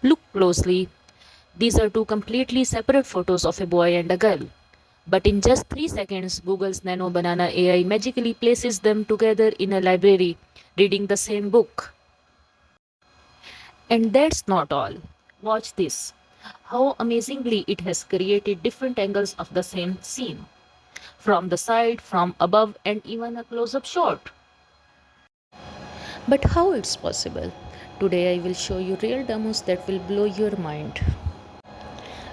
Look closely. These are two completely separate photos of a boy and a girl. But in just 3 seconds, Google's Nano Banana AI magically places them together in a library, reading the same book. And that's not all. Watch this. How amazingly it has created different angles of the same scene. From the side, from above, and even a close up shot. But how it's possible? Today I will show you real demos that will blow your mind.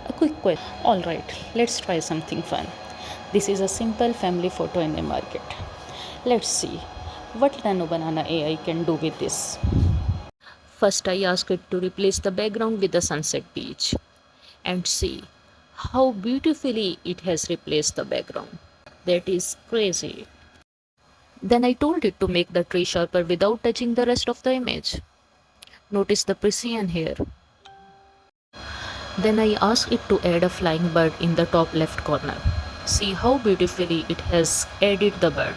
A quick question. Alright, let's try something fun. This is a simple family photo in a market. Let's see what Nano Banana AI can do with this. First, I asked it to replace the background with the sunset beach. And see how beautifully it has replaced the background. That is crazy. Then I told it to make the tree sharper without touching the rest of the image. Notice the precision here. Then I asked it to add a flying bird in the top left corner. See how beautifully it has added the bird.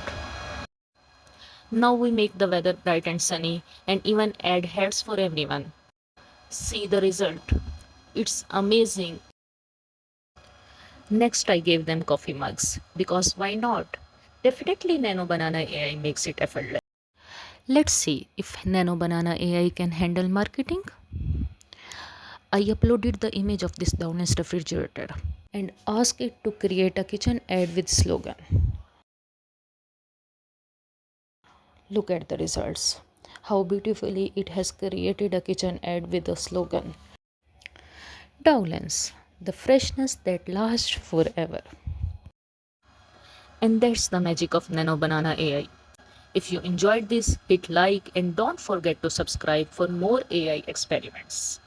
Now we make the weather bright and sunny and even add hats for everyone. See the result. It's amazing. Next, I gave them coffee mugs because why not? Definitely, Nano Banana AI makes it effortless. Let's see if Nano Banana AI can handle marketing. I uploaded the image of this downnest refrigerator and asked it to create a kitchen ad with slogan. Look at the results. How beautifully it has created a kitchen ad with a slogan. Dowlands, the freshness that lasts forever. And that's the magic of Nano Banana AI. If you enjoyed this, hit like and don't forget to subscribe for more AI experiments.